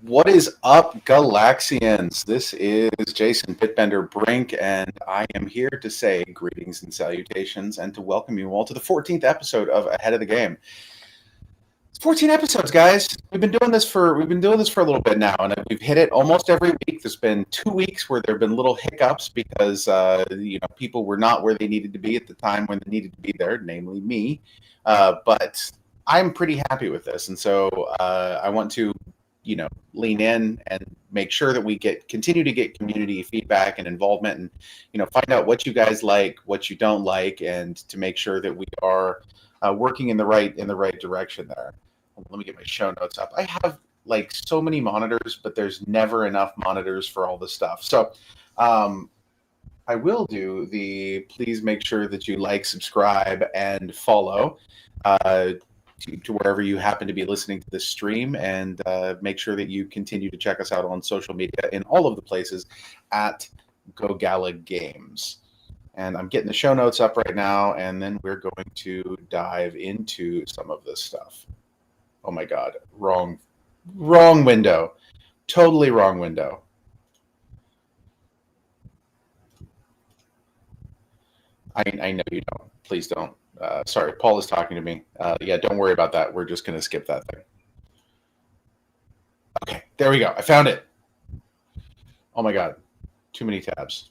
What is up, Galaxians? This is Jason BitBender Brink, and I am here to say greetings and salutations and to welcome you all to the 14th episode of Ahead of the Game. It's 14 episodes, guys. We've been doing this for a little bit now, and we've hit it almost every week. There's been 2 weeks where there have been little hiccups because people were not where they needed to be at the time when they needed to be there, namely me. But I'm pretty happy with this, and so I want to lean in and make sure that we continue to get community feedback and involvement, and find out what you guys like, what you don't like, and to make sure that we are working in the right direction there. Let me get my show notes up. I have like so many monitors, but there's never enough monitors for all the stuff. So I will do please make sure that you like, subscribe, and follow to wherever you happen to be listening to this stream, and make sure that you continue to check us out on social media in all of the places at Gala Games. And I'm getting the show notes up right now, and then we're going to dive into some of this stuff. Oh my God, wrong window. Totally wrong window. I know you don't. Please don't. Sorry, Paul is talking to me. Yeah, don't worry about that. We're just going to skip that thing. Okay, there we go. I found it. Oh my God, too many tabs.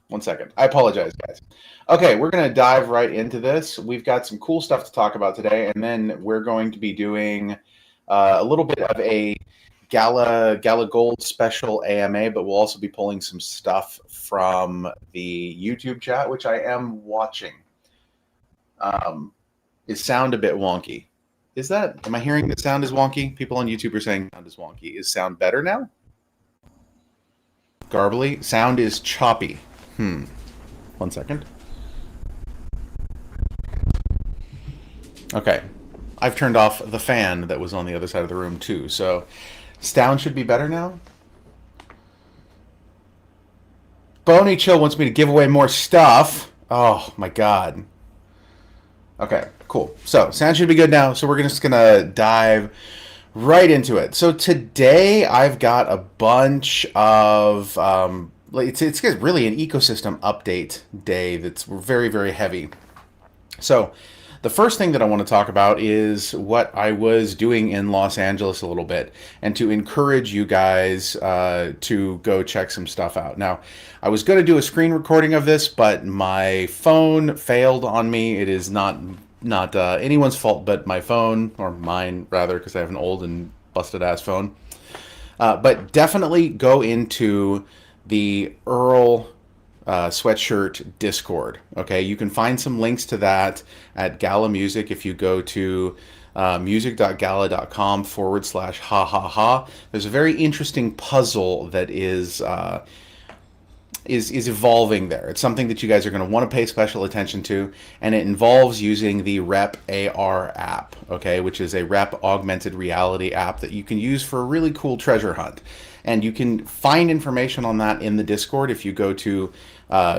1 second. I apologize, guys. Okay, we're going to dive right into this. We've got some cool stuff to talk about today, and then we're going to be doing a little bit of a Gala Gold special AMA, but we'll also be pulling some stuff from the YouTube chat, which I am watching. Is sound a bit wonky? Am I hearing that sound is wonky? People on YouTube are saying sound is wonky. Is sound better now? Garbly? Sound is choppy. 1 second. Okay. I've turned off the fan that was on the other side of the room too, so sound should be better now. Boney Chill wants me to give away more stuff. Oh my God. Okay, cool. So sound should be good now. So we're just gonna dive right into it. So today I've got a bunch of it's really an ecosystem update day that's very, very heavy. So the first thing that I want to talk about is what I was doing in Los Angeles a little bit, and to encourage you guys to go check some stuff out. Now, I was going to do a screen recording of this, but my phone failed on me. It is not anyone's fault but my phone, or mine rather, because I have an old and busted ass phone. But definitely go into the Earl Sweatshirt Discord. Okay, you can find some links to that at Gala Music if you go to music.gala.com/ha. There's a very interesting puzzle that is evolving there. It's something that you guys are going to want to pay special attention to, and it involves using the Rep AR app, okay, which is a Rep augmented reality app that you can use for a really cool treasure hunt. And you can find information on that in the Discord if you go to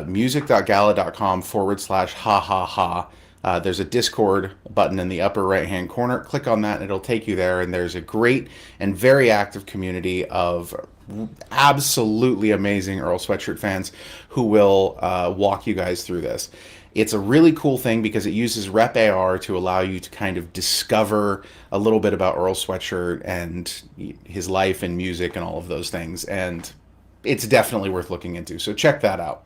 music.gala.com/ha. There's a Discord button in the upper right-hand corner. Click on that and it'll take you there. And there's a great and very active community of absolutely amazing Earl Sweatshirt fans who will walk you guys through this. It's a really cool thing because it uses Rep AR to allow you to kind of discover a little bit about Earl Sweatshirt and his life and music and all of those things. And it's definitely worth looking into. So check that out.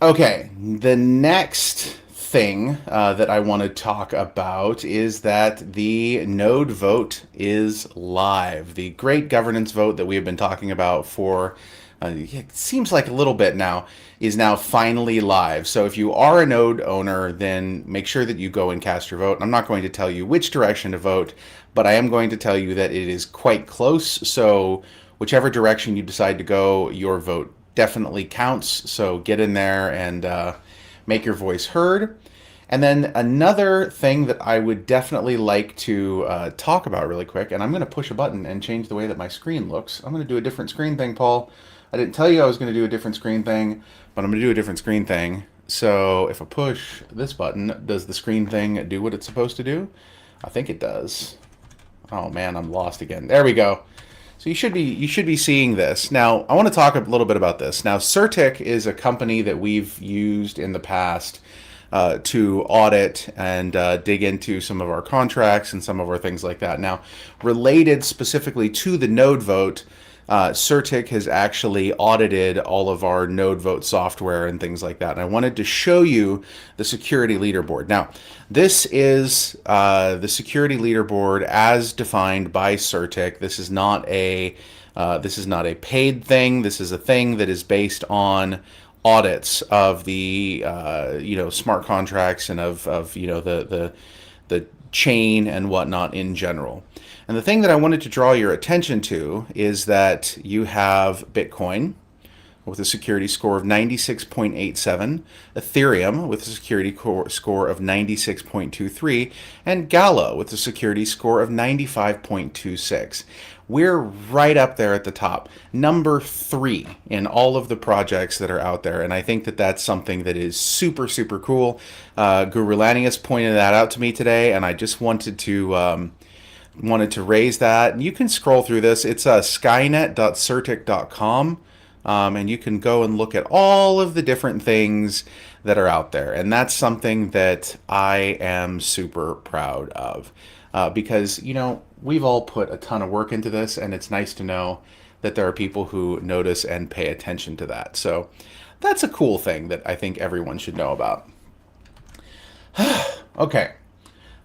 Okay, the next thing that I want to talk about is that the node vote is live. The great governance vote that we have been talking about for it seems like a little bit now is now finally live. So if you are a node owner, then make sure that you go and cast your vote. I'm not going to tell you which direction to vote, but I am going to tell you that it is quite close. So whichever direction you decide to go, your vote definitely counts. So get in there and make your voice heard. And then another thing that I would definitely like to talk about really quick, and I'm going to push a button and change the way that my screen looks. I'm going to do a different screen thing, Paul. I didn't tell you I was going to do a different screen thing, but I'm going to do a different screen thing. So if I push this button, does the screen thing do what it's supposed to do? I think it does. Oh man, I'm lost again. There we go. So you should be seeing this. Now, I want to talk a little bit about this. Now, Certic is a company that we've used in the past to audit and dig into some of our contracts and some of our things like that. Now, related specifically to the node vote, Certic has actually audited all of our node vote software and things like that. And I wanted to show you the security leaderboard. Now, this is the security leaderboard as defined by Certic. This is not a paid thing. This is a thing that is based on audits of the smart contracts and of the chain and whatnot in general. And the thing that I wanted to draw your attention to is that you have Bitcoin with a security score of 96.87, Ethereum with a security score of 96.23, and Gala with a security score of 95.26. We're right up there at the top, number 3 in all of the projects that are out there, and I think that that's something that is super, super cool. Guru Lanius pointed that out to me today, and I just wanted to raise that. And you can scroll through this. It's skynet.certic.com. And you can go and look at all of the different things that are out there. And that's something that I am super proud of. Because, we've all put a ton of work into this, and it's nice to know that there are people who notice and pay attention to that. So that's a cool thing that I think everyone should know about. Okay.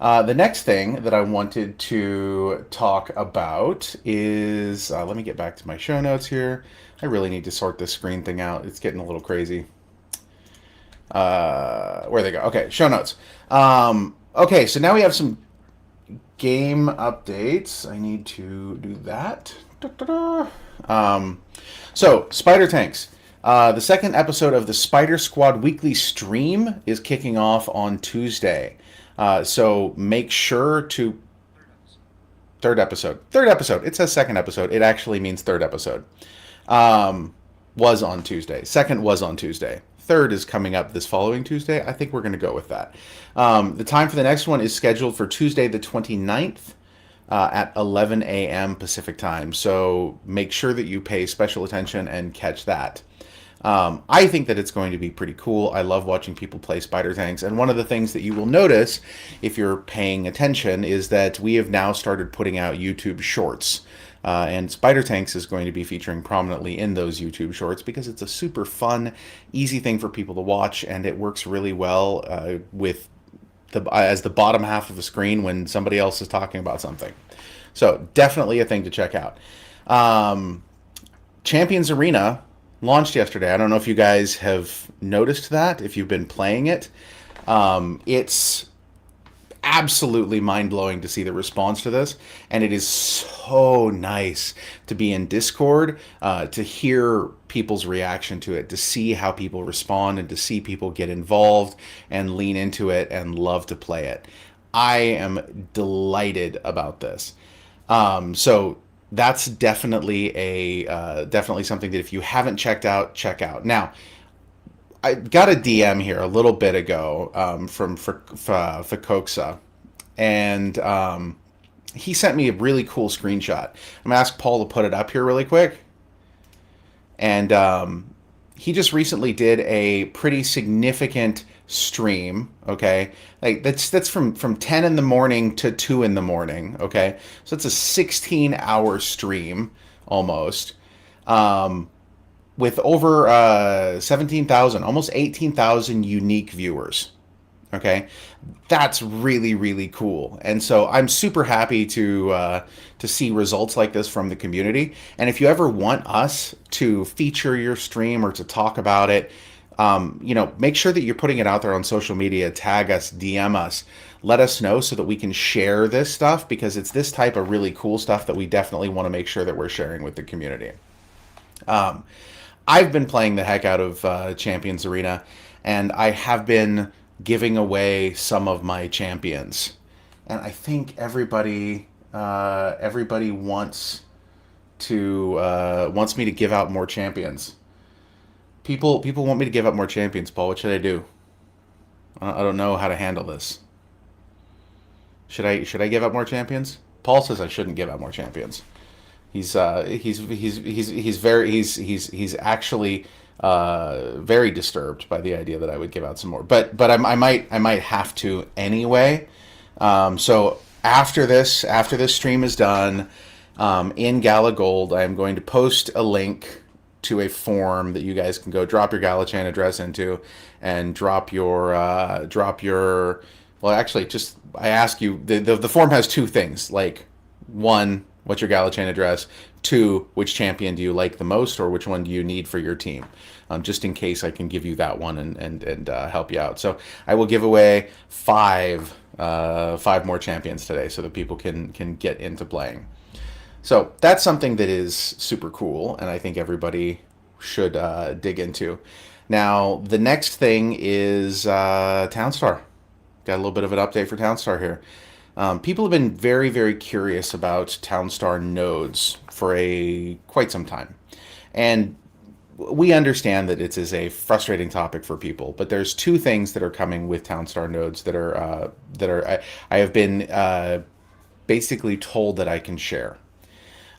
The next thing that I wanted to talk about is, let me get back to my show notes here. I really need to sort this screen thing out. It's getting a little crazy. Where they go? Okay, show notes. Okay, so now we have some game updates. I need to do that. So, Spider Tanks. The second episode of the Spider Squad weekly stream is kicking off on Tuesday. So make sure to... Third episode. It says second episode. It actually means third episode. Was on Tuesday. Second was on Tuesday. Third is coming up this following Tuesday. I think we're going to go with that. The time for the next one is scheduled for Tuesday the 29th at 11 a.m. Pacific time. So make sure that you pay special attention and catch that. I think that it's going to be pretty cool. I love watching people play Spider Tanks. And one of the things that you will notice if you're paying attention is that we have now started putting out YouTube shorts. And Spider Tanks is going to be featuring prominently in those YouTube shorts because it's a super fun, easy thing for people to watch, and it works really well with as the bottom half of the screen when somebody else is talking about something. So definitely a thing to check out. Champions Arena launched yesterday. I don't know if you guys have noticed that, if you've been playing it. It's absolutely mind-blowing to see the response to this, and it is so nice to be in Discord, to hear people's reaction to it, to see how people respond, and to see people get involved and lean into it and love to play it. I am delighted about this. So that's definitely definitely something that if you haven't checked out, check out. Now, I got a DM here a little bit ago from Fakoksa, and he sent me a really cool screenshot. I'm gonna ask Paul to put it up here really quick. And he just recently did a pretty significant stream. Okay, like that's from 10 in the morning to 2 in the morning. Okay, so it's a 16-hour stream almost. With over 17,000, almost 18,000 unique viewers. Okay, that's really, really cool. And so I'm super happy to see results like this from the community. And if you ever want us to feature your stream or to talk about it, make sure that you're putting it out there on social media. Tag us, DM us, let us know so that we can share this stuff, because it's this type of really cool stuff that we definitely want to make sure that we're sharing with the community. I've been playing the heck out of Champions Arena, and I have been giving away some of my champions. And I think everybody wants me to give out more champions. People want me to give out more champions, Paul. What should I do? I don't know how to handle this. Should I give out more champions? Paul says I shouldn't give out more champions. He's actually very disturbed by the idea that I would give out some more. But I might have to anyway. So after this stream is done, in Gala Gold, I am going to post a link to a form that you guys can go drop your Gala chain address into, and drop your well, actually, just I ask you, the form has two things, like, one, what's your Gala chain address? Two, which champion do you like the most, or which one do you need for your team? Just in case I can give you that one and help you out. So I will give away five more champions today, so that people can get into playing. So that's something that is super cool, and I think everybody should dig into. Now, the next thing is Townstar. Got a little bit of an update for Townstar here. People have been very, very curious about Townstar nodes for quite some time. And we understand that it is a frustrating topic for people, but there's two things that are coming with Townstar nodes that I have been basically told that I can share.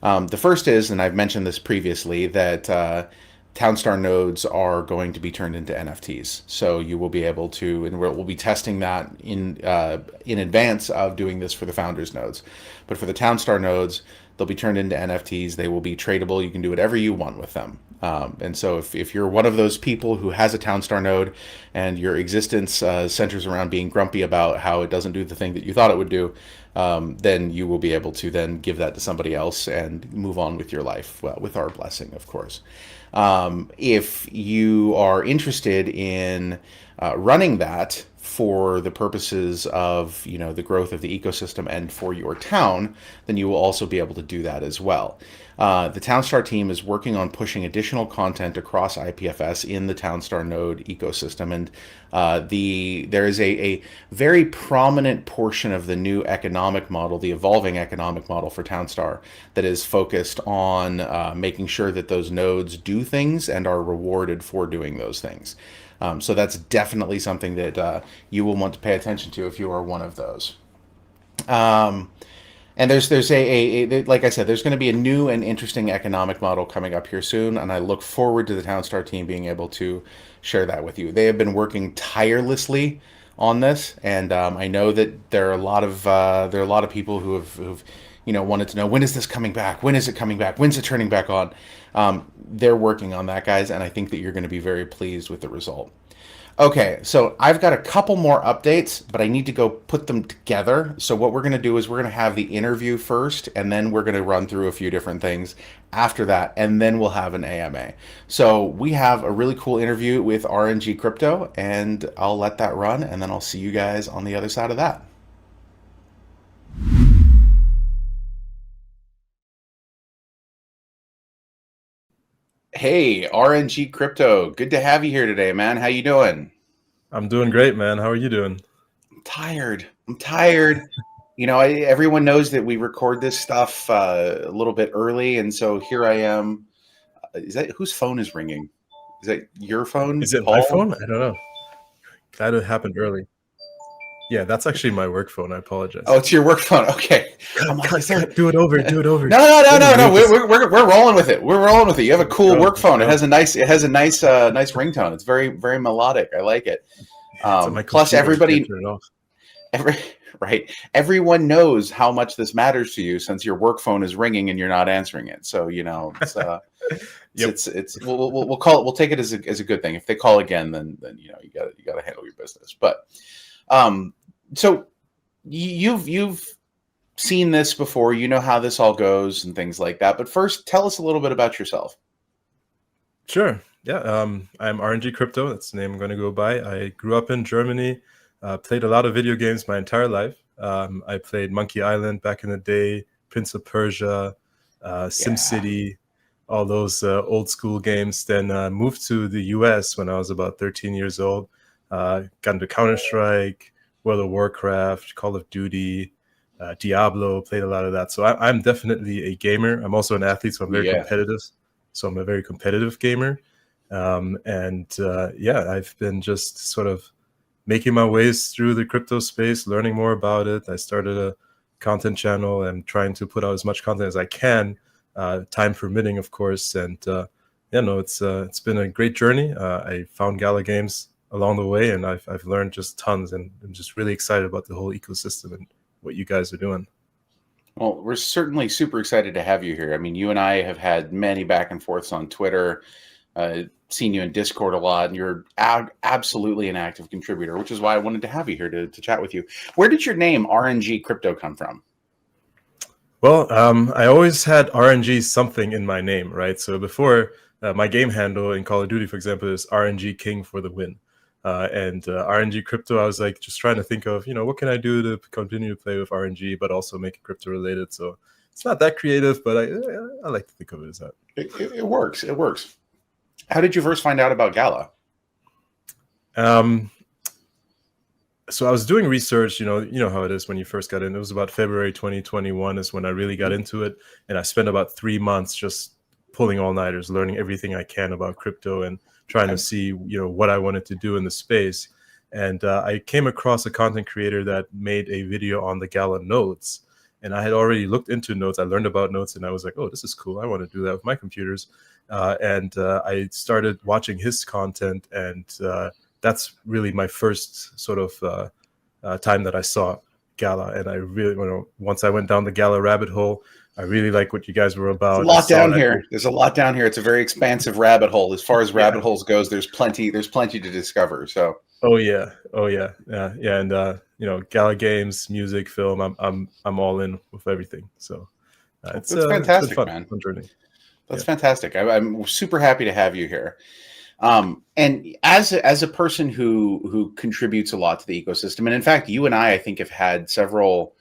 The first is, and I've mentioned this previously, that Townstar nodes are going to be turned into NFTs. So you will be able to, and we'll be testing that in advance of doing this for the Founders nodes. But for the Townstar nodes, they'll be turned into NFTs. They will be tradable. You can do whatever you want with them. And so if you're one of those people who has a Townstar node and your existence centers around being grumpy about how it doesn't do the thing that you thought it would do, then you will be able to then give that to somebody else and move on with your life, well, with our blessing, of course. If you are interested in running that for the purposes of, the growth of the ecosystem and for your town, then you will also be able to do that as well. The Townstar team is working on pushing additional content across IPFS in the Townstar node ecosystem, and there is a very prominent portion of the new economic model, the evolving economic model for Townstar, that is focused on making sure that those nodes do things and are rewarded for doing those things. So that's definitely something that you will want to pay attention to if you are one of those. And there's like I said, there's going to be a new and interesting economic model coming up here soon, and I look forward to the Townstar team being able to share that with you. They have been working tirelessly on this, and I know that there are a lot of people who've wanted to know, when is this coming back? When is it coming back? When's it turning back on? They're working on that, guys, and I think that you're going to be very pleased with the result. Okay, so I've got a couple more updates, but I need to go put them together. So what we're going to do is we're going to have the interview first, and then we're going to run through a few different things after that, and then we'll have an AMA. So we have a really cool interview with RNG Crypto, and I'll let that run, and then I'll see you guys on the other side of that. Hey, RNG Crypto, good to have you here today, man. How you doing? I'm doing great, man. How are you doing? I'm tired. Everyone knows that we record this stuff a little bit early, and so here I am. Is that whose phone is ringing? Is that your phone? Is it Paul? my phone? I don't know. That happened early. Yeah, that's actually my work phone. I apologize. Oh, it's your work phone. Okay. Do it over. No. We're rolling with it. We're rolling with it. You have a cool work phone. It has a nice ringtone. It's very, very melodic. I like it. Plus, everyone knows how much this matters to you, since your work phone is ringing and you're not answering it. So it's we'll take it as a good thing. If they call again, then you got to handle your business. But so you've seen this before. You know how this all goes and things like that. But first, tell us a little bit about yourself. Sure. Yeah. I'm RNG Crypto. That's the name I'm going to go by. I grew up in Germany. Played a lot of video games my entire life. I played Monkey Island back in the day, Prince of Persia, SimCity, all those old school games. Then moved to the US when I was about 13 years old. Got into Counter-Strike, World of Warcraft, Call of Duty, Diablo, played a lot of that. So I'm definitely a gamer. I'm also an athlete, so I'm very competitive. So I'm a very competitive gamer. I've been just sort of making my ways through the crypto space, learning more about it. I started a content channel and trying to put out as much content as I can, time permitting, of course. And it's been a great journey. I found Gala Games along the way, and I've learned just tons, and I'm just really excited about the whole ecosystem and what you guys are doing. Well, we're certainly super excited to have you here. I mean, you and I have had many back and forths on Twitter, seen you in Discord a lot, and you're absolutely an active contributor, which is why I wanted to have you here to chat with you. Where did your name RNG Crypto come from? Well, I always had RNG something in my name, right? So before, my game handle in Call of Duty, for example, is RNG King for the win. And RNG Crypto, I was like just trying to think of, what can I do to continue to play with RNG, but also make it crypto related. So it's not that creative, but I like to think of it as that. It works. It works. How did you first find out about Gala? So I was doing research, you know how it is when you first got in. It was about February 2021 is when I really got into it. And I spent about 3 months just pulling all-nighters, learning everything I can about crypto and trying to see, what I wanted to do in the space. And I came across a content creator that made a video on the Gala nodes. And I had already looked into nodes. I learned about nodes, and I was like, oh, this is cool. I want to do that with my computers. And I started watching his content, and that's really my first sort of time that I saw Gala. And I really, once I went down the Gala rabbit hole, I really like what you guys were about. There's a lot down here. There's a lot down here. It's a very expansive rabbit hole. As far as rabbit holes goes, there's plenty to discover. So. Oh yeah. And Gala Games, music, film. I'm all in with everything. So it's fantastic, it's fun, man. fun journey. That's fantastic. I'm super happy to have you here. And as a person who contributes a lot to the ecosystem, and in fact, you and I think have had several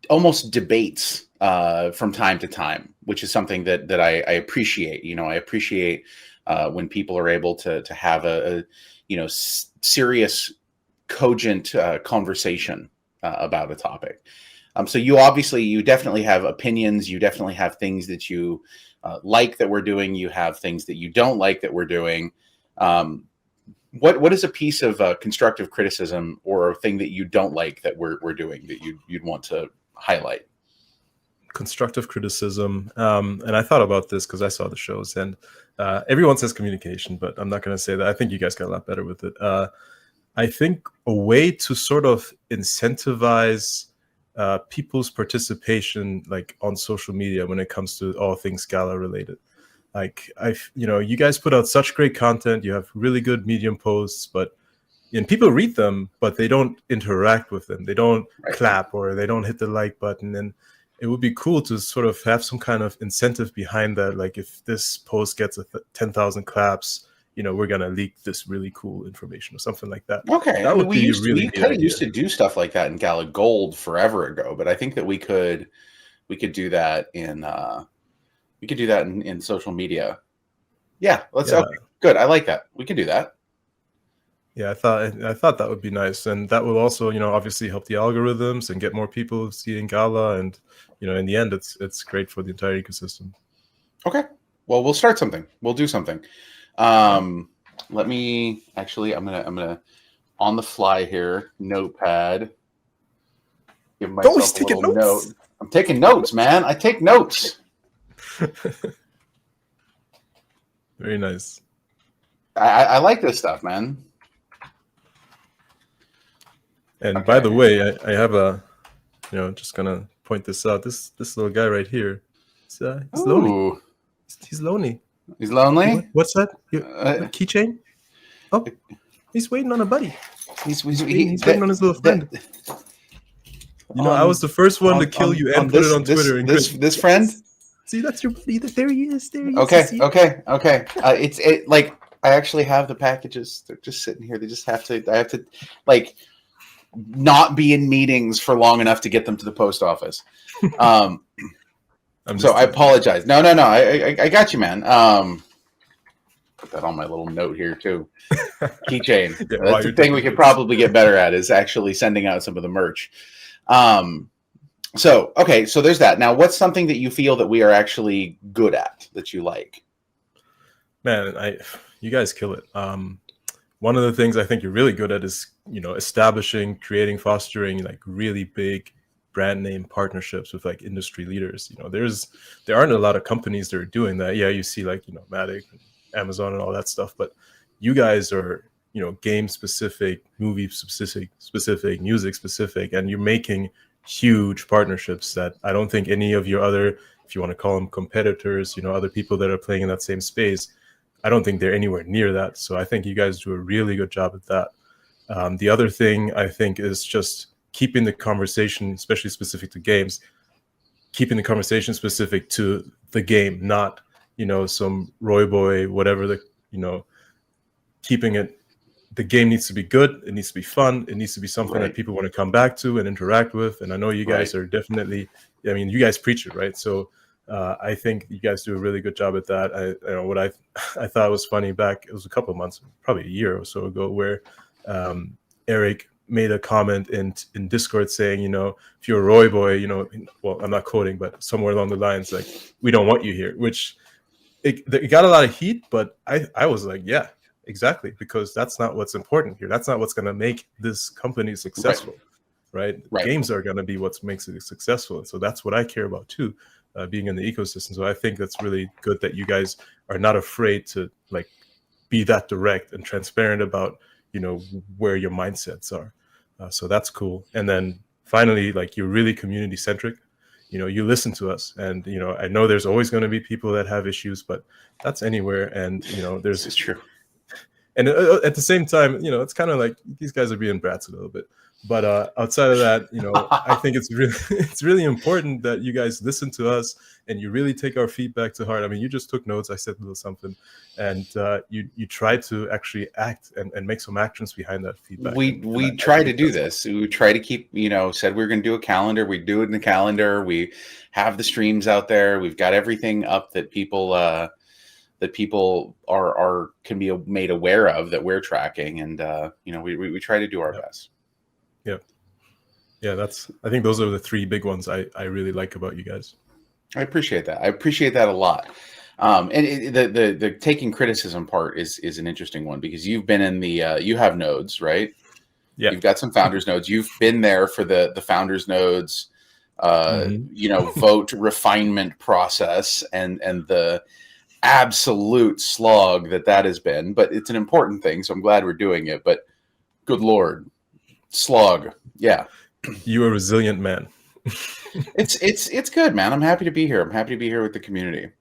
almost debates from time to time, which is something that I appreciate. I appreciate when people are able to have a serious, cogent conversation about a topic. So you definitely have opinions. You definitely have things that you like that we're doing. You have things that you don't like that we're doing. What is a piece of constructive criticism or a thing that you don't like that we're doing that you'd want to highlight? Constructive criticism. And I thought about this because I saw the shows, and everyone says communication, but I'm not going to say that. I think you guys got a lot better with it. I think a way to sort of incentivize people's participation, like on social media, when it comes to all things Gala related. Like you guys put out such great content. You have really good Medium posts, and people read them, but they don't interact with them. They don't clap or they don't hit the like button. And it would be cool to sort of have some kind of incentive behind that. Like if this post gets 10,000 claps, we're going to leak this really cool information or something like that. Okay. That would we kind of used to do stuff like that in Gala Gold forever ago, but I think that we could do that in social media. Yeah. Okay, good. I like that. We can do that. Yeah, I thought that would be nice, and that will also, obviously help the algorithms and get more people seeing Gala, and in the end, it's great for the entire ecosystem. Okay, well, we'll start something. We'll do something. Let me actually. I'm gonna on the fly here. Notepad. Give myself a little note. I'm taking notes, man. I take notes. Very nice. I like this stuff, man. And by the way, I have a, just gonna point this out. This little guy right here, he's lonely. He's lonely. He's lonely. What's that? Keychain? Oh, he's waiting on a buddy. He's waiting on his little friend. I was the first one to kill you and put it on Twitter. This friend. See, that's your buddy. There he is. Okay. It's like I actually have the packages. They're just sitting here. They just have to. I have to not be in meetings for long enough to get them to the post office. So I apologize. No. I got you, man. Put that on my little note here too. Keychain. That's the thing we could probably get better at is actually sending out some of the merch. So there's that. Now, what's something that you feel that we are actually good at that you like? Man, you guys kill it. one of the things I think you're really good at is, establishing, creating, fostering like really big brand name partnerships with like industry leaders. There aren't a lot of companies that are doing that. Yeah, you see like, Matic, Amazon and all that stuff, but you guys are, game specific, movie specific, music specific, and you're making huge partnerships that I don't think any of your other, if you want to call them competitors, other people that are playing in that same space, I don't think they're anywhere near that. So I think you guys do a really good job at that. The other thing I think is just keeping the conversation, especially specific to games, keeping the conversation specific to the game, not, some Roy Boy, whatever keeping it. The game needs to be good. It needs to be fun. It needs to be something that people want to come back to and interact with. And I know you guys are definitely, you guys preach it, right? So I think you guys do a really good job at that. What I thought was funny back, it was a couple of months, probably a year or so ago, where Eric made a comment in Discord saying, if you're a Roy Boy, well, I'm not quoting, but somewhere along the lines, like, we don't want you here, which it got a lot of heat, but I was like, yeah, exactly, because that's not what's important here. That's not what's going to make this company successful, right? Games are going to be what makes it successful. So that's what I care about too, being in the ecosystem. So I think that's really good that you guys are not afraid to like be that direct and transparent about, where your mindsets are. So that's cool. And then finally, like, you're really community centric. You listen to us, and I know there's always going to be people that have issues, but that's anywhere. And there's This is true. And at the same time, it's kind of like these guys are being brats a little bit. But outside of that, I think it's really important that you guys listen to us and you really take our feedback to heart. I mean, you just took notes. I said a little something, and you try to actually act and make some actions behind that feedback. We try to do this. We try to keep, said we were going to do a calendar. We do it in the calendar. We have the streams out there. We've got everything up that people are can be made aware of, that we're tracking, and we try to do our best. Yeah, I think those are the three big ones I really like about you guys. I appreciate that. I appreciate that a lot. And the taking criticism part is an interesting one, because you've been in the you have nodes, right? Yeah, you've got some founders nodes. You've been there for the founders nodes, vote refinement process, and the absolute slog that has been. But it's an important thing, so I'm glad we're doing it. But good Lord, slog, yeah. You a resilient man. It's good, man. I'm happy to be here. I'm happy to be here with the community.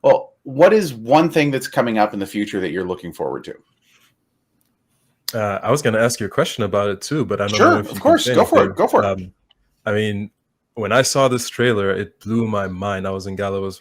Well, what is one thing that's coming up in the future that you're looking forward to? I was going to ask you a question about it too, but I don't know if you of course, go for it. Go for it. I mean, when I saw this trailer, it blew my mind. I was in Gala,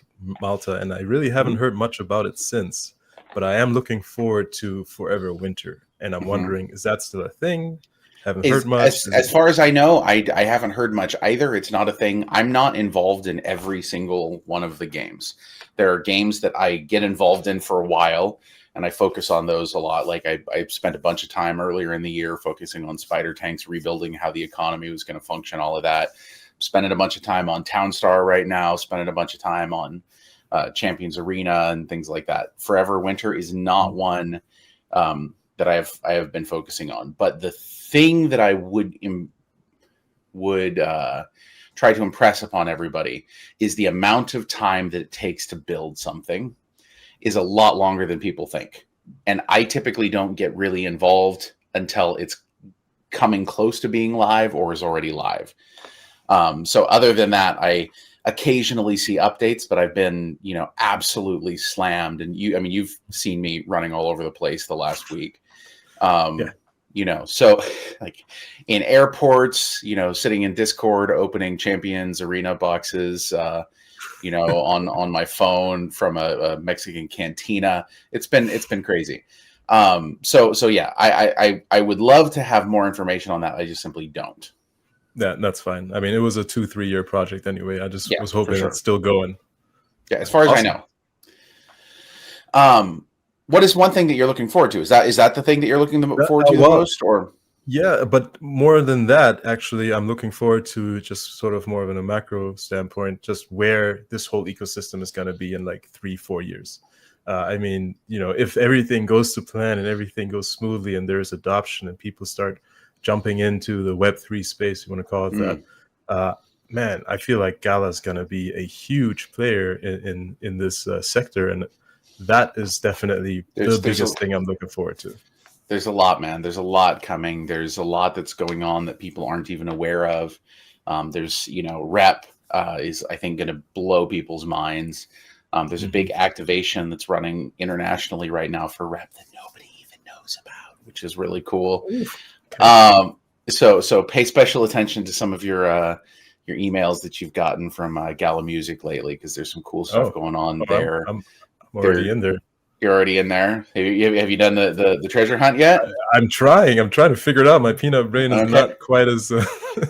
Malta, and I really haven't heard much about it since. But I am looking forward to Forever Winter, and I'm wondering, is that still a thing? Haven't heard much. As far as I know, I haven't heard much either. It's not a thing. I'm not involved in every single one of the games. There are games that I get involved in for a while, and I focus on those a lot. Like I spent a bunch of time earlier in the year focusing on Spider Tanks, rebuilding how the economy was going to function, all of that. Spending a bunch of time on Townstar right now, spending a bunch of time on Champions Arena and things like that. Forever Winter is not one that I have been focusing on. But the thing that I would try to impress upon everybody is the amount of time that it takes to build something is a lot longer than people think. And I typically don't get really involved until it's coming close to being live or is already live. So other than that, I occasionally see updates, but I've been, absolutely slammed. And you've seen me running all over the place the last week. So like in airports, sitting in Discord, opening Champions Arena boxes, on my phone from a Mexican cantina. It's been crazy. So yeah, I would love to have more information on that. I just simply don't. That's fine. I mean, it was a 2-3 year project anyway. I just was hoping it's still going. Yeah, as far as I know. What is one thing that you're looking forward to? Is that the thing that you're looking forward to the most, or? Yeah, but more than that, actually, I'm looking forward to just sort of more of a macro standpoint, just where this whole ecosystem is going to be in like 3-4 years. I mean, if everything goes to plan and everything goes smoothly and there's adoption and people start jumping into the Web3 space, you want to call it that, man, I feel like Gala's going to be a huge player in this sector. And that is definitely the biggest thing I'm looking forward to. There's a lot, man. There's a lot coming. There's a lot that's going on that people aren't even aware of. There's, Rep is, I think, going to blow people's minds. There's a big activation that's running internationally right now for Rep that nobody even knows about, which is really cool. Okay. So pay special attention to some of your emails that you've gotten from Gala Music lately, because there's some cool stuff going on there. I'm already in there. You're already in there. Have you done the treasure hunt yet? I'm trying to figure it out. My peanut brain is not quite as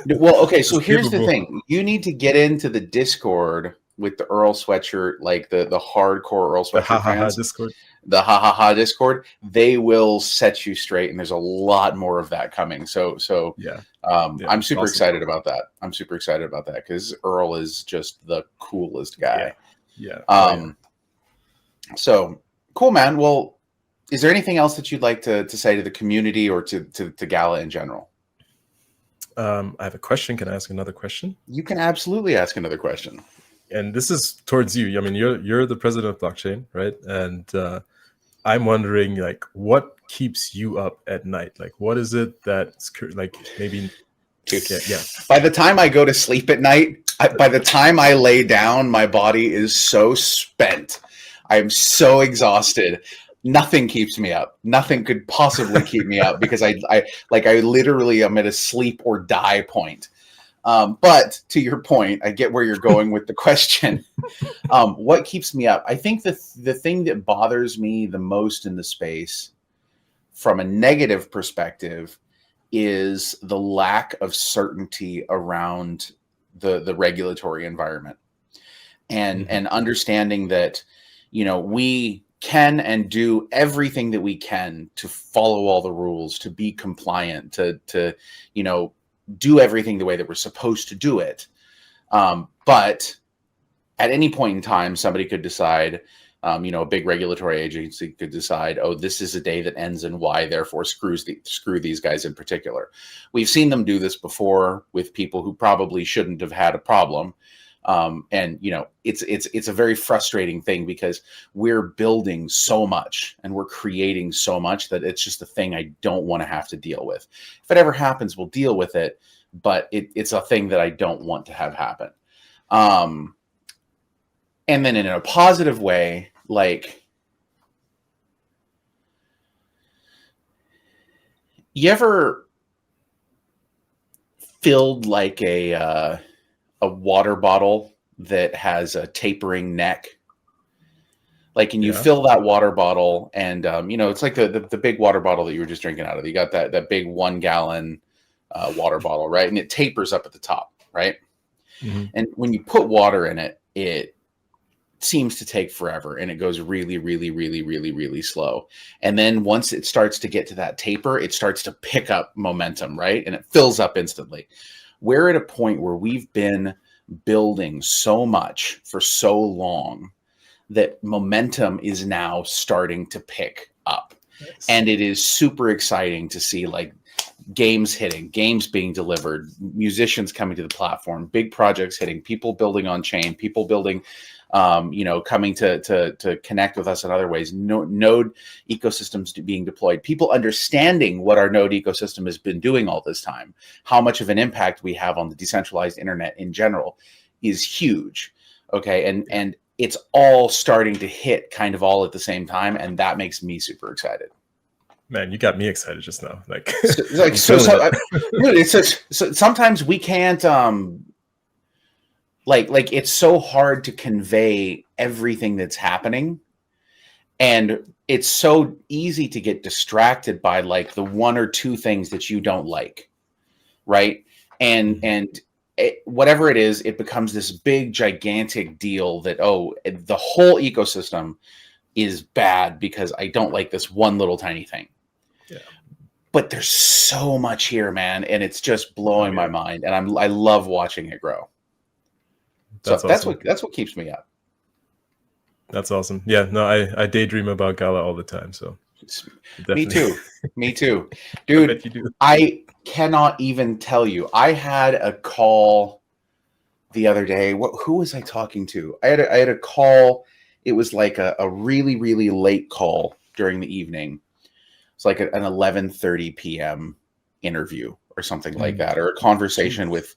well. Okay, so here's the thing: you need to get into the Discord with the Earl Sweatshirt, like the hardcore Earl Sweatshirt fans. Discord. The Discord. They will set you straight, and there's a lot more of that coming. So yeah. I'm super excited about that. I'm super excited about that because Earl is just the coolest guy. Yeah. So. Cool, man. Well, is there anything else that you'd like to say to the community or to Gala in general? I have a question. Can I ask another question? You can absolutely ask another question. And this is towards you. I mean, you're the president of blockchain, right? And I'm wondering, like, what keeps you up at night? Like, what is it that's like maybe? Yeah. By the time I go to sleep at night, by the time I lay down, my body is so spent. I am so exhausted. Nothing keeps me up. Nothing could possibly keep me up because I literally am at a sleep or die point. But to your point, I get where you're going with the question. What keeps me up? I think the thing that bothers me the most in the space from a negative perspective is the lack of certainty around the regulatory environment and understanding that we can and do everything that we can to follow all the rules, to be compliant, to do everything the way that we're supposed to do it. But at any point in time, somebody could decide, a big regulatory agency could decide, oh, this is a day that ends in Y, therefore screw these guys in particular. We've seen them do this before with people who probably shouldn't have had a problem. And it's a very frustrating thing because we're building so much and we're creating so much that it's just a thing I don't want to have to deal with. If it ever happens, we'll deal with it, but it's a thing that I don't want to have happen. And then in a positive way, like, you ever filled like a water bottle that has a tapering neck, like, and you fill that water bottle and, it's like the big water bottle that you were just drinking out of. You got that big 1 gallon water bottle, right? And it tapers up at the top, right? Mm-hmm. And when you put water in it, it seems to take forever and it goes really, really, really, really, really slow. And then once it starts to get to that taper, it starts to pick up momentum, right? And it fills up instantly. We're at a point where we've been building so much for so long that momentum is now starting to pick up. Nice. And it is super exciting to see, like, games hitting, games being delivered, musicians coming to the platform, big projects hitting, people building on chain, people building, coming to connect with us in other ways, node ecosystems being deployed, people understanding what our node ecosystem has been doing all this time, how much of an impact we have on the decentralized internet in general is huge. Okay. And it's all starting to hit kind of all at the same time. And that makes me super excited. Man, you got me excited just now. Sometimes we can't, like it's so hard to convey everything that's happening, and it's so easy to get distracted by like the 1 or 2 things that you don't like, right? And whatever it is, it becomes this big gigantic deal that, oh, the whole ecosystem is bad because I don't like this one little tiny thing. Yeah. But there's so much here, man, and it's just blowing my mind, and I love watching it grow. That's awesome. That's what keeps me up. That's awesome. Yeah, no, I daydream about Gala all the time. So Me definitely, too. Me too. I Dude, bet you do. I cannot even tell you. I had a call the other day. Who was I talking to? I had a call. It was like a really, really late call during the evening. It's like an 11:30 p.m. interview or something like Mm. that, or a conversation Jeez.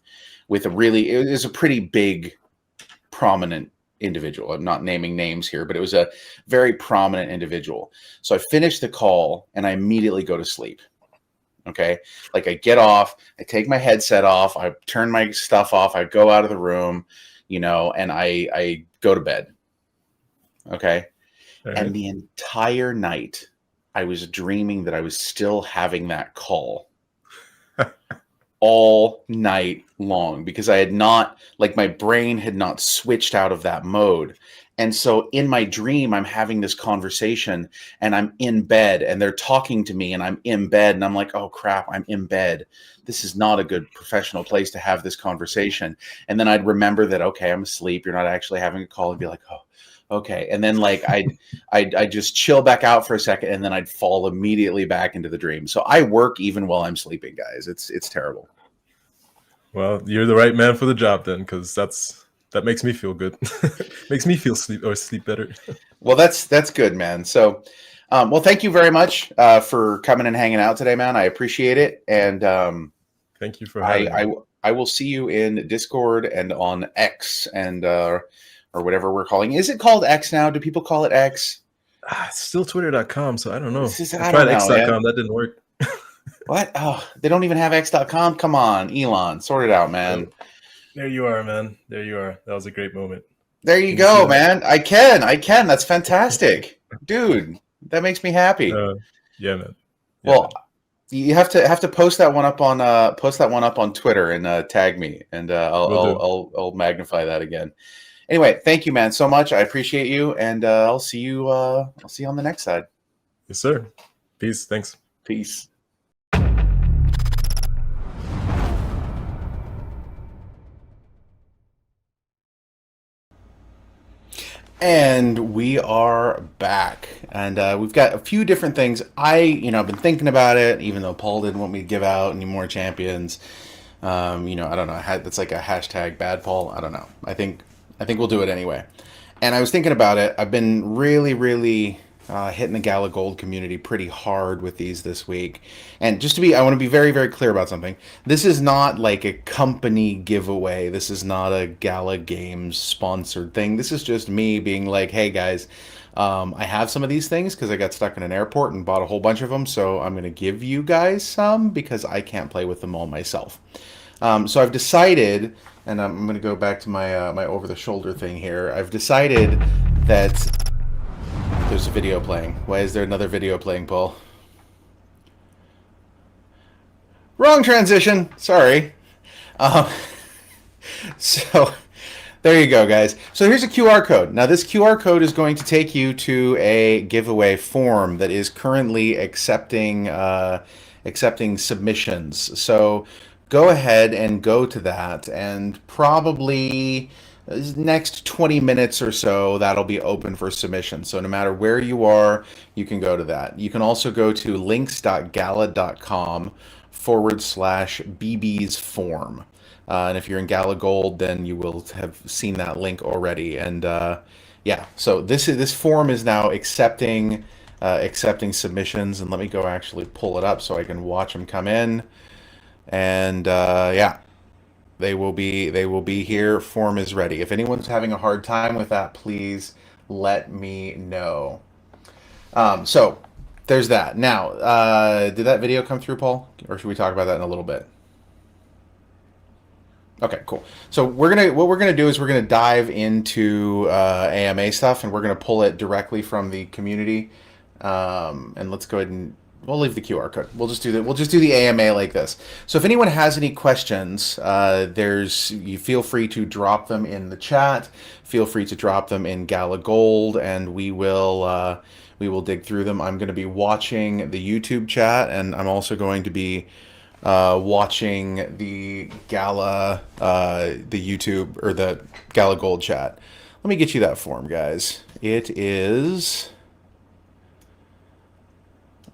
with a really, it was a pretty big, prominent individual. I'm not naming names here, but it was a very prominent individual. So I finished the call and I immediately go to sleep. Okay. Like I get off, I take my headset off, I turn my stuff off, I go out of the room, and I go to bed. Okay. All And right. the entire night I was dreaming that I was still having that call all night long because I had not, like, my brain had not switched out of that mode. And so in my dream, I'm having this conversation and I'm in bed and they're talking to me and I'm in bed and I'm like, oh crap, I'm in bed. This is not a good professional place to have this conversation. And then I'd remember that, okay, I'm asleep. You're not actually having a call, and be like, oh, okay. And then like I'd just chill back out for a second and then I'd fall immediately back into the dream. So I work even while I'm sleeping, guys. It's terrible. Well, you're the right man for the job then, because that makes me feel good. Makes me feel sleep better. Well, that's good, man. So, well, thank you very much for coming and hanging out today, man. I appreciate it, and Thank you for I, having I me. I will see you in Discord and on X and or whatever we're calling. Is it called X now? Do people call it X? It's still twitter.com, so I don't know. This is, I I don't tried know, man. x.com, that didn't work. What? Oh, they don't even have X.com. Come on, Elon, sort it out, Oh, man. there you are, man. There you are. That was a great moment. There you Can you see go, that? man. I can. That's fantastic, dude. That makes me happy. Uh, yeah, man. Yeah, Well, man. you have to post that one up on Twitter and tag me, and Will do. I'll magnify that again. Anyway, thank you, man, so much. I appreciate you, and I'll see you on the next side. Yes, sir. Peace. Thanks. Peace. And we are back, and we've got a few different things. I've been thinking about it, even though Paul didn't want me to give out any more champions. I don't know. That's like a hashtag bad Paul. I don't know. I think we'll do it anyway. And I was thinking about it. I've been really, really hitting the Gala Gold community pretty hard with these this week. And I want to be very, very clear about something. This is not like a company giveaway. This is not a Gala Games sponsored thing. This is just me being like, hey guys, I have some of these things because I got stuck in an airport and bought a whole bunch of them. So I'm going to give you guys some because I can't play with them all myself. So I've decided, and I'm going to go back to my my over the shoulder thing here. I've decided that there's a video playing. Why is there another video playing, Paul? Wrong transition. Sorry. Um, so there you go, guys. So here's a QR code. Now this QR code is going to take you to a giveaway form that is currently accepting submissions. So go ahead and go to that, and probably next 20 minutes or so that'll be open for submission. So no matter where you are, you can go to that. You can also go to links.gala.com/bb's form. And if you're in Gala Gold, then you will have seen that link already. And yeah, so this form is now accepting submissions. And let me go actually pull it up so I can watch them come in. And yeah, they will be here. Form is ready. If anyone's having a hard time with that, please let me know. So there's that. Now, did that video come through, Paul, or should we talk about that in a little bit? Okay, cool. So what we're gonna do is we're gonna dive into AMA stuff, and we're gonna pull it directly from the community. And let's go ahead and we'll leave the QR code. We'll just do the AMA like this. So if anyone has any questions, you feel free to drop them in the chat. Feel free to drop them in Gala Gold, and we will dig through them. I'm going to be watching the YouTube chat, and I'm also going to be watching the Gala, the YouTube or the Gala Gold chat. Let me get you that form, guys. It is...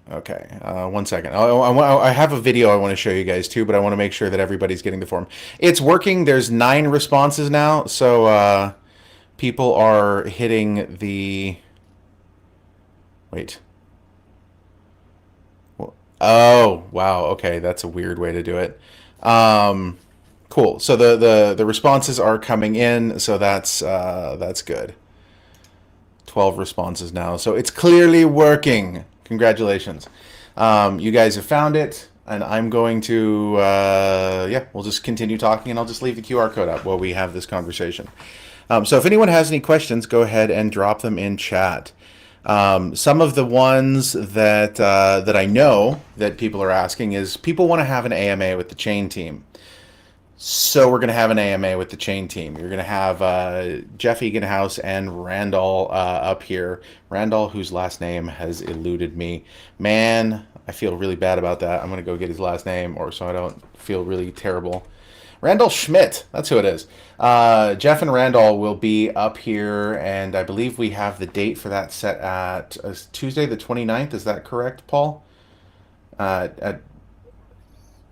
Okay, 1 second. I have a video I want to show you guys too, but I want to make sure that everybody's getting the form. It's working. There's 9 responses now, so people are hitting the... Wait. Oh, wow. Okay, that's a weird way to do it. Cool. So the responses are coming in, so that's good. 12 responses now, so it's clearly working. Congratulations. You guys have found it, and I'm going to, yeah, we'll just continue talking, and I'll just leave the QR code up while we have this conversation. So if anyone has any questions, go ahead and drop them in chat. Some of the ones that I know that people are asking is people want to have an AMA with the chain team. So we're going to have an AMA with the chain team. You're going to have Jeff Eganhouse and Randall up here. Randall, whose last name has eluded me. Man, I feel really bad about that. I'm going to go get his last name or so I don't feel really terrible. Randall Schmidt, that's who it is. Jeff and Randall will be up here, and I believe we have the date for that set at Tuesday the 29th. Is that correct, Paul?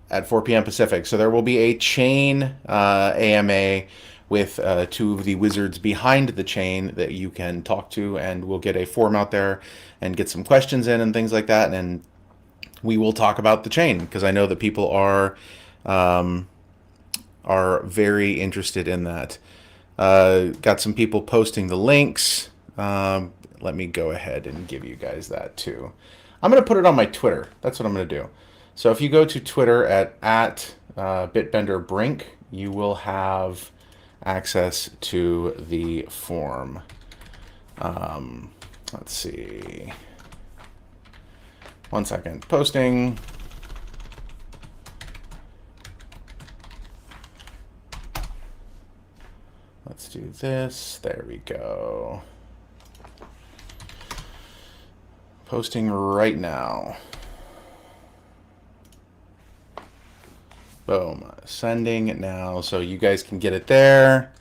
At 4 p.m. Pacific. So there will be a chain AMA with 2 of the wizards behind the chain that you can talk to, and we'll get a form out there and get some questions in and things like that, and we will talk about the chain because I know that people are very interested in that. Got some people posting the links. Let me go ahead and give you guys that too. I'm going to put it on my Twitter. That's what I'm going to do. So if you go to Twitter at BitBender Brink, you will have access to the form. Let's see. 1 second. Posting. Let's do this. There we go. Posting right now. Boom. Sending now, so you guys can get it there.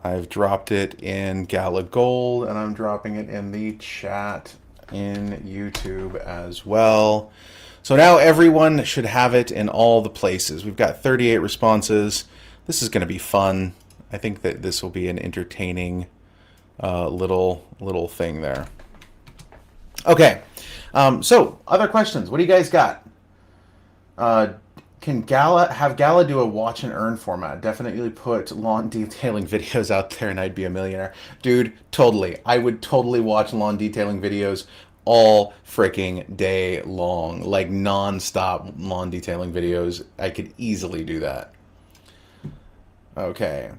I've dropped it in Gala Gold, and I'm dropping it in the chat in YouTube as well. So now everyone should have it in all the places. We've got 38 responses. This is going to be fun. I think that this will be an entertaining little thing there. Okay. So other questions. What do you guys got? Can Gala do a watch and earn format? Definitely put lawn detailing videos out there and I'd be a millionaire. Dude, totally. I would totally watch lawn detailing videos all freaking day long. Like non-stop lawn detailing videos. I could easily do that. Okay.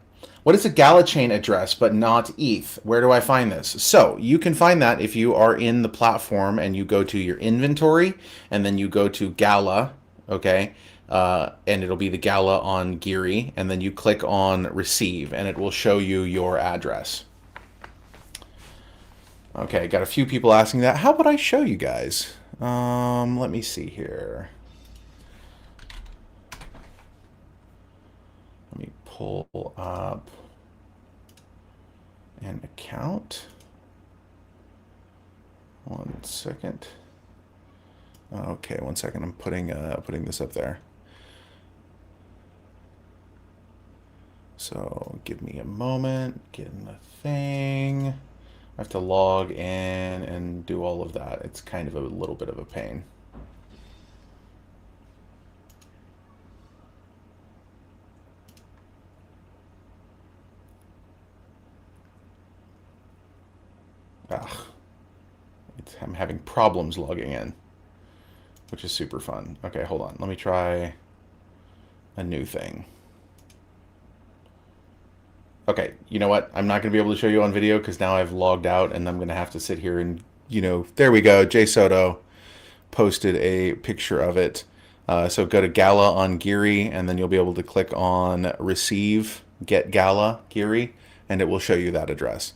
What is a Gala chain address but not ETH? Where do I find this? So you can find that if you are in the platform and you go to your inventory and then you go to Gala, okay? And it'll be the Gala on Geary, and then you click on receive and it will show you your address. Okay, got a few people asking that. How would I show you guys? Let me see here. Let me pull up an account. 1 second. Okay, 1 second. I'm putting this up there. So give me a moment, get in the thing. I have to log in and do all of that. It's kind of a little bit of a pain. I'm having problems logging in, which is super fun. Okay, hold on. Let me try a new thing. Okay, you know what? I'm not going to be able to show you on video because now I've logged out and I'm going to have to sit here and, there we go. Jay Soto posted a picture of it. So go to Gala on Geary and then you'll be able to click on receive, get Gala Geary, and it will show you that address.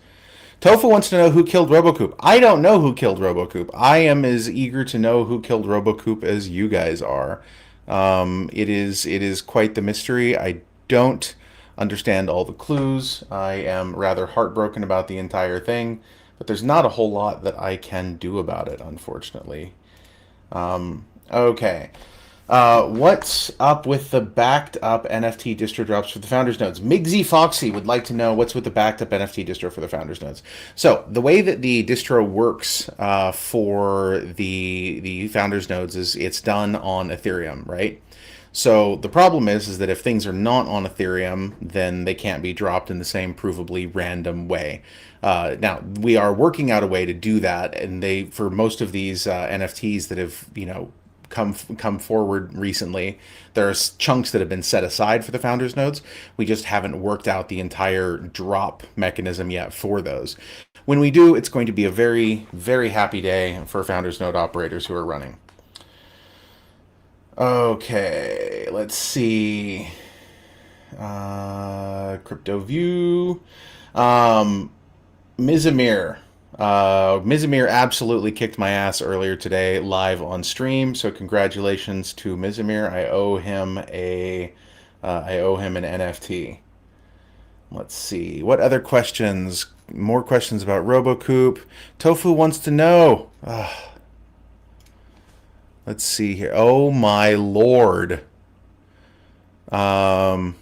Tofu wants to know who killed RoboCoop. I don't know who killed RoboCoop. I am as eager to know who killed RoboCoop as you guys are. It is quite the mystery. I don't understand all the clues. I am rather heartbroken about the entire thing, but there's not a whole lot that I can do about it, unfortunately. Okay. What's up with the backed up NFT distro drops for the founders nodes? Migsy Foxy would like to know what's with the backed up NFT distro for the founders nodes. So the way that the distro works for the founders nodes is it's done on Ethereum, right? So the problem is that if things are not on Ethereum, then they can't be dropped in the same provably random way. Now we are working out a way to do that, and they for most of these NFTs that have come forward recently, there's chunks that have been set aside for the founders nodes. We just haven't worked out the entire drop mechanism yet for those. When we do, it's going to be a very, very happy day for founders node operators who are running. Okay, let's see. Crypto View. Mizamir. Mizamir absolutely kicked my ass earlier today live on stream, so congratulations to Mizamir. I owe him an NFT. Let's see. What other questions? More questions about RoboCoop. Tofu wants to know. Let's see here. Oh my lord. Oh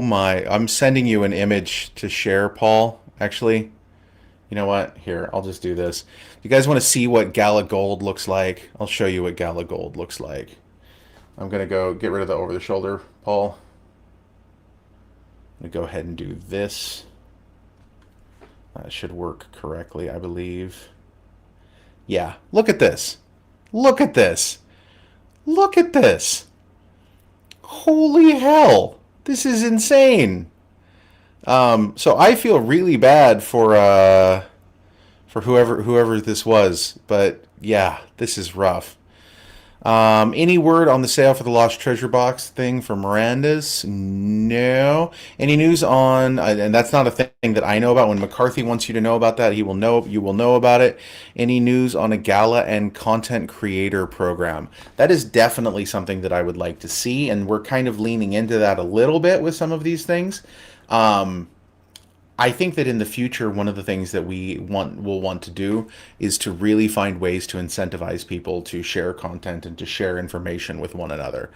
my. I'm sending you an image to share, Paul. Actually, you know what? Here, I'll just do this. You guys want to see what Gala Gold looks like? I'll show you what Gala Gold looks like. I'm going to go get rid of the over the shoulder, Paul. I'm going to go ahead and do this. That should work correctly, I believe. Yeah, look at this. Look at this. Look at this. Holy hell. This is insane. So I feel really bad for whoever this was, but yeah, this is rough. Any word on the sale for the Lost Treasure Box thing for Miranda's? No. Any news on, and that's not a thing that I know about. When McCarthy wants you to know about that, he will know, you will know about it. Any news on a gala and content creator program? That is definitely something that I would like to see, and we're kind of leaning into that a little bit with some of these things. I think that in the future, one of the things that will want to do is to really find ways to incentivize people to share content and to share information with one another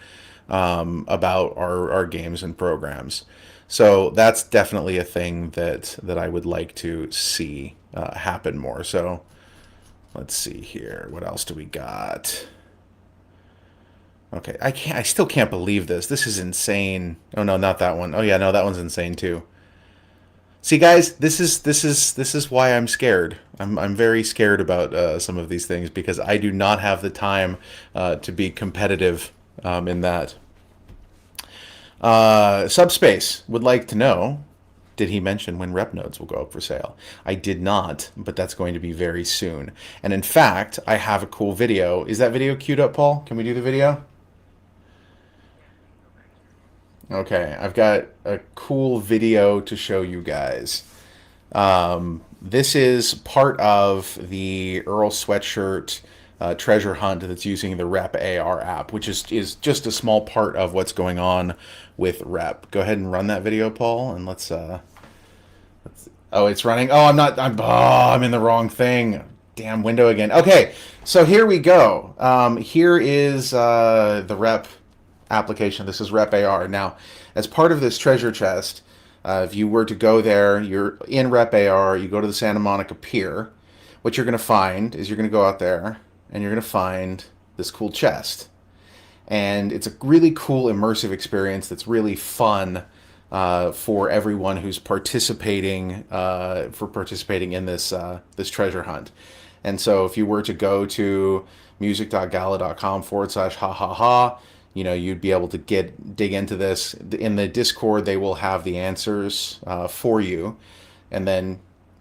about our games and programs. So that's definitely a thing that I would like to see happen more. So let's see here. What else do we got? Okay, I still can't believe this. This is insane. Oh no, not that one. Oh yeah, no, that one's insane too. See, guys, this is why I'm scared. I'm very scared about some of these things because I do not have the time to be competitive in that. Subspace would like to know, did he mention when rep nodes will go up for sale? I did not, but that's going to be very soon. And in fact, I have a cool video. Is that video queued up, Paul? Can we do the video? Okay, I've got a cool video to show you guys. This is part of the Earl Sweatshirt treasure hunt that's using the Rep AR app, which is just a small part of what's going on with Rep. Go ahead and run that video, Paul, and let's oh, it's running. Oh, I'm in the wrong thing. Damn window again. Okay, so here we go. Here is the Rep application. This is Rep AR. Now, as part of this treasure chest, if you were to go there, you're in Rep AR, you go to the Santa Monica Pier, what you're going to find is you're going to go out there and you're going to find this cool chest. And it's a really cool immersive experience that's really fun for everyone who's participating in this treasure hunt. And so if you were to go to music.gala.com/ha ha ha, you'd be able to dig into this. In the Discord, they will have the answers for you. And then,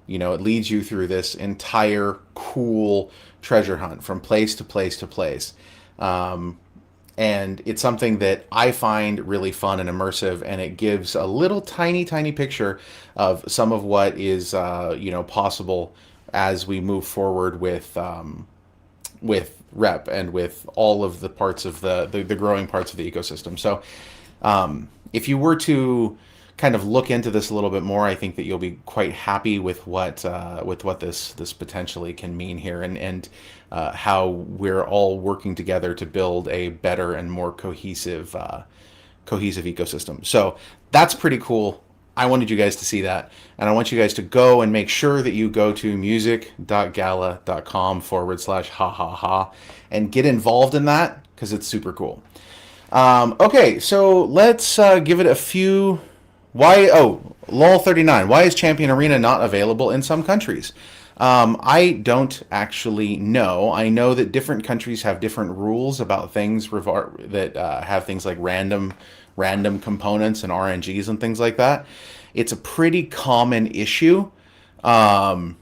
it leads you through this entire cool treasure hunt from place to place to place. And it's something that I find really fun and immersive, and it gives a little tiny, tiny picture of some of what is, possible as we move forward with Rep and with all of the parts of the growing parts of the ecosystem. So If you were to kind of look into this a little bit more, I think that you'll be quite happy with what this potentially can mean here, and how we're all working together to build a better and more cohesive ecosystem. So that's pretty cool. I wanted you guys to see that. And I want you guys to go and make sure that you go to music.gala.com/ha ha ha and get involved in that because it's super cool. Okay, so let's give it a few. Why? Oh, lol 39. Why is Champion Arena not available in some countries? I don't actually know. I know that different countries have different rules about things that have things like random components and RNGs and things like that. It's a pretty common issue. Um,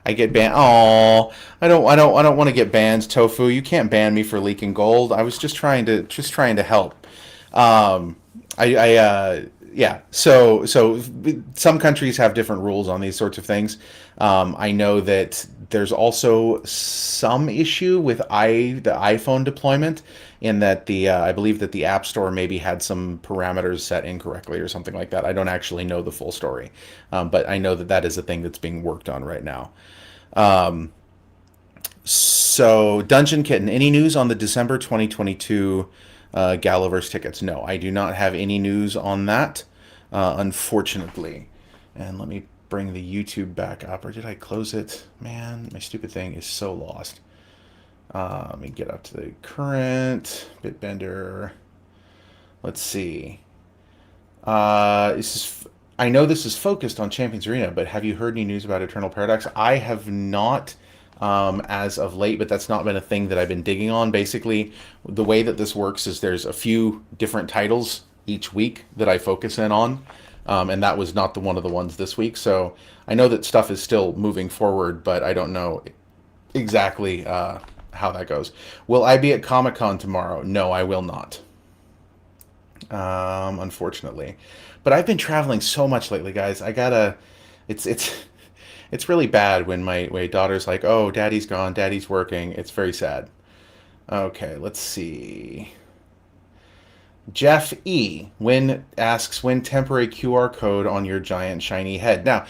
I get banned. Oh, I don't want to get banned, Tofu. You can't ban me for leaking gold. I was just trying to help. Um, yeah. So some countries have different rules on these sorts of things. I know that there's also some issue with the iPhone deployment, in that I believe that the App Store maybe had some parameters set incorrectly or something like that. I don't actually know the full story, but I know that that is a thing that's being worked on right now. Um, so, Dungeon Kitten, any news on the December 2022 Galaverse tickets? No, I do not have any news on that, unfortunately. And let me bring the YouTube back up, or did I close it? Man, my stupid thing is so lost. Let me get up to the current BitBender. Let's see. I know this is focused on Champions Arena, but have you heard any news about Eternal Paradox? I have not, as of late, but that's not been a thing that I've been digging on. Basically, the way that this works is there's a few different titles each week that I focus in on, and that was not one of the ones this week. So I know that stuff is still moving forward, but I don't know exactly how that goes. Will I be at Comic Con tomorrow? No, I will not. Unfortunately, but I've been traveling so much lately, guys. I gotta. It's it's really bad when my daughter's like, "Oh, Daddy's gone. Daddy's working." It's very sad. Okay, let's see. Jeff E. When asks when temporary QR code on your giant shiny head. Now,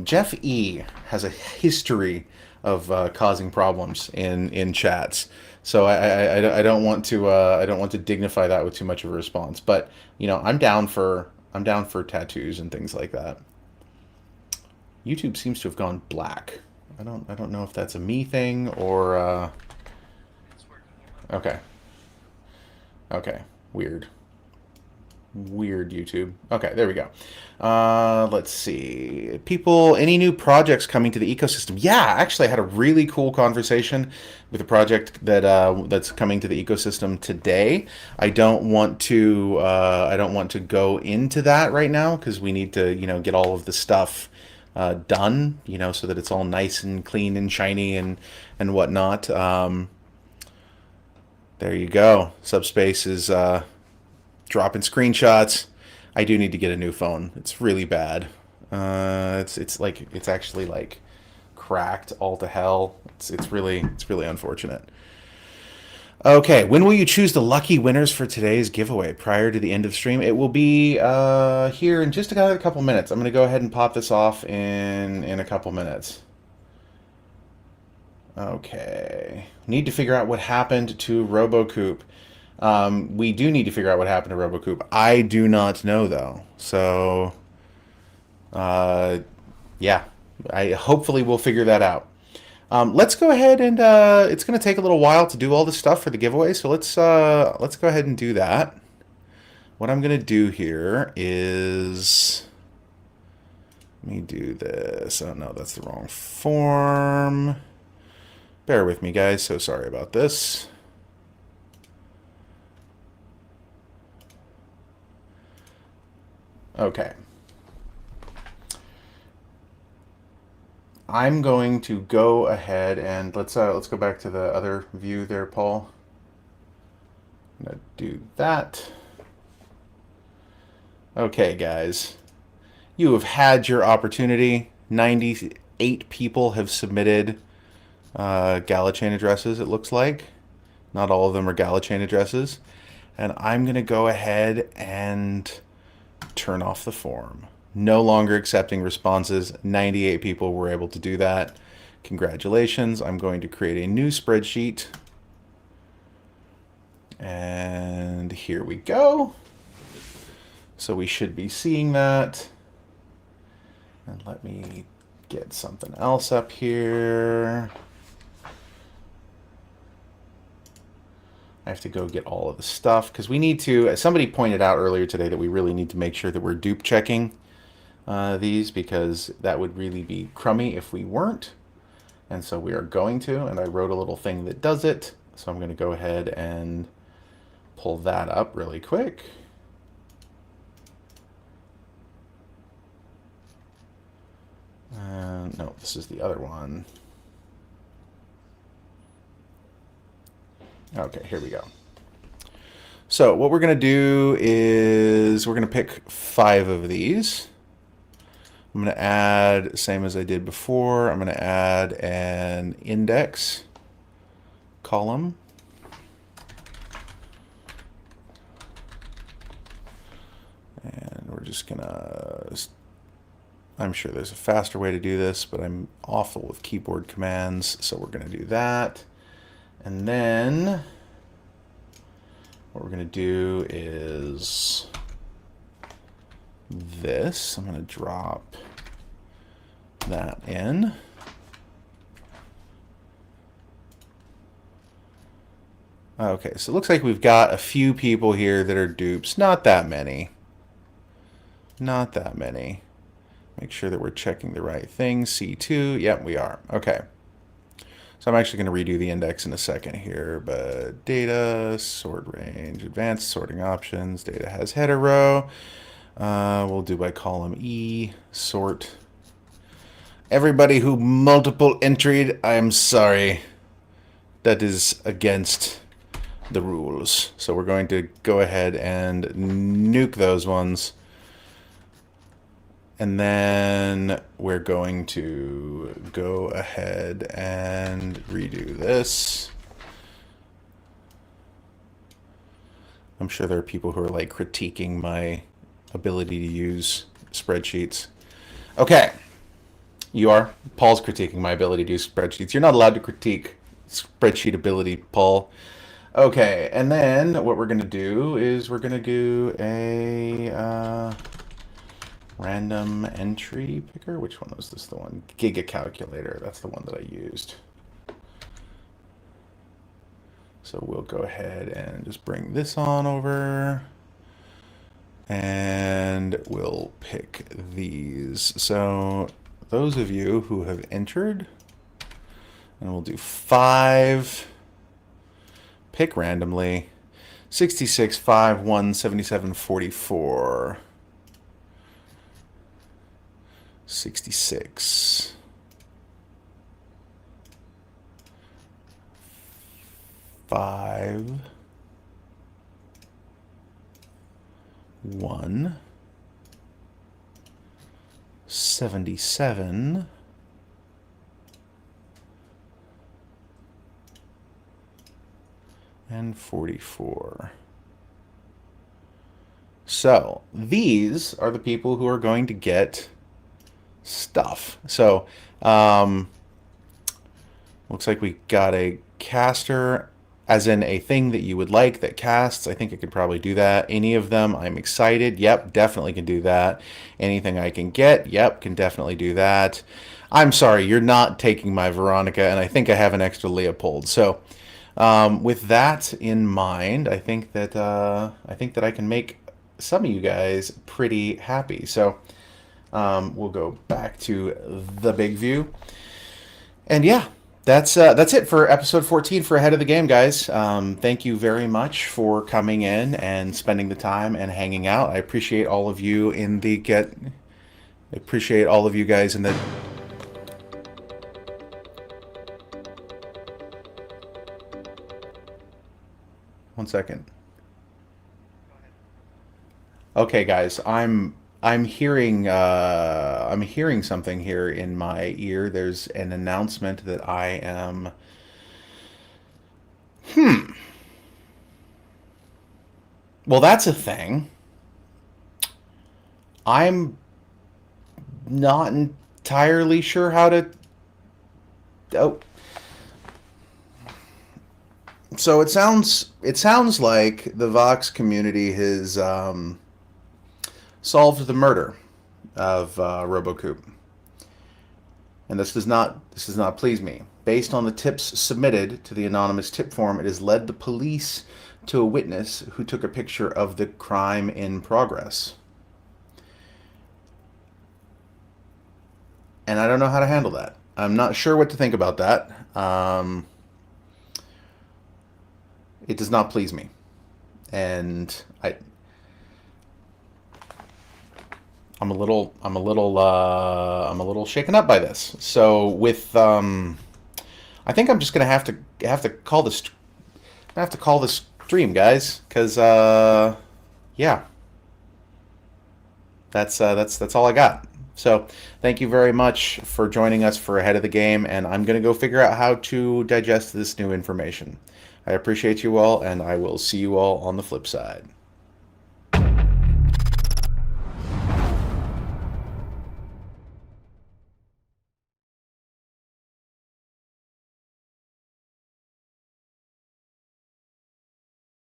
Jeff E. has a history of causing problems in chats. So I don't want to dignify that with too much of a response. But I'm down for tattoos and things like that. YouTube seems to have gone black. I don't know if that's a me thing or okay. Okay. Weird. Weird YouTube. Okay, there we go. Let's see. People, any new projects coming to the ecosystem? Yeah, actually, I had a really cool conversation with a project that's coming to the ecosystem today. I don't want to go into that right now because we need to get all of the stuff done, so that it's all nice and clean and shiny and whatnot. There you go. Subspace is dropping screenshots. I do need to get a new phone. It's really bad. It's actually like cracked all to hell. It's really unfortunate. Okay, when will you choose the lucky winners for today's giveaway prior to the end of the stream? It will be here in just a couple minutes. I'm going to go ahead and pop this off in a couple minutes. Okay. Need to figure out what happened to RoboCoop. We do need to figure out what happened to RoboCoop. I do not know, though. So, yeah. Hopefully we'll figure that out. Let's go ahead and it's going to take a little while to do all the stuff for the giveaway. So let's go ahead and do that. What I'm going to do here is... Let me do this. Oh, no, that's the wrong form. Bear with me, guys. So sorry about this. Okay. I'm going to go ahead and let's go back to the other view there, Paul. I'm gonna do that. Okay, guys. You have had your opportunity. 98 people have submitted Gala chain addresses, it looks like. Not all of them are Gala chain addresses. And I'm going to go ahead and turn off the form. No longer accepting responses. 98 people were able to do that. Congratulations. I'm going to create a new spreadsheet. And here we go. So we should be seeing that. And let me get something else up here. I have to go get all of the stuff because we need to, somebody pointed out earlier today that we really need to make sure that we're dupe checking these, because that would really be crummy if we weren't. And so we are going to, and I wrote a little thing that does it. So I'm going to go ahead and pull that up really quick. No, this is the other one. Okay, here we go. So what we're going to do is we're going to pick 5 of these. I'm going to add, same as I did before, I'm going to add an index column. And we're just going to, I'm sure there's a faster way to do this, but I'm awful with keyboard commands, so we're going to do that. And then what we're going to do is this. I'm going to drop that in. Okay, so it looks like we've got a few people here that are dupes. Not that many. Not that many. Make sure that we're checking the right thing. C2. Yep, we are. Okay. So I'm actually going to redo the index in a second here, but data, sort range, advanced sorting options, data has header row. We'll do by column E, sort. Everybody who multiple entered, I'm sorry. That is against the rules. So we're going to go ahead and nuke those ones. And then we're going to go ahead and redo this. I'm sure there are people who are like critiquing my ability to use spreadsheets. Okay. You are? Paul's critiquing my ability to use spreadsheets. You're not allowed to critique spreadsheet ability, Paul. Okay, and then what we're going to do is we're going to do a random entry picker. Which one was this? The one? Giga calculator. That's the one that I used. So we'll go ahead and just bring this on over. And we'll pick these. So those of you who have entered, and we'll do 5, pick randomly, 66, 5, 1, 77, 44. 66. 5, 1, 77, and 44. So these are the people who are going to get stuff. So looks like we got a caster, as in a thing that you would like that casts. I think I could probably do that. Any of them, I'm excited. Yep, definitely can do that. Anything I can get, yep, can definitely do that. I'm sorry, you're not taking my Veronica, and I think I have an extra Leopold. So with that in mind, I think that I can make some of you guys pretty happy. So we'll go back to the big view, and yeah. That's it for episode 14 for Ahead of the Game, guys. Thank you very much for coming in and spending the time and hanging out. I appreciate all of you in the I appreciate all of you guys in the. One second. Okay, guys, I'm hearing something here in my ear. There's an announcement that I am Well, that's a thing. I'm not entirely sure how to. Oh, so it sounds like the Vox community has solved the murder of RoboCoop, and this does not please me. Based on the tips submitted to the anonymous tip form, it has led the police to a witness who took a picture of the crime in progress. And I don't know how to handle that. I'm not sure what to think about that. It does not please me, and I'm a little shaken up by this. So I think I'm just gonna have to call this stream, guys, because yeah, that's all I got. So thank you very much for joining us for Ahead of the Game, and I'm gonna go figure out how to digest this new information. I appreciate you all, and I will see you all on the flip side.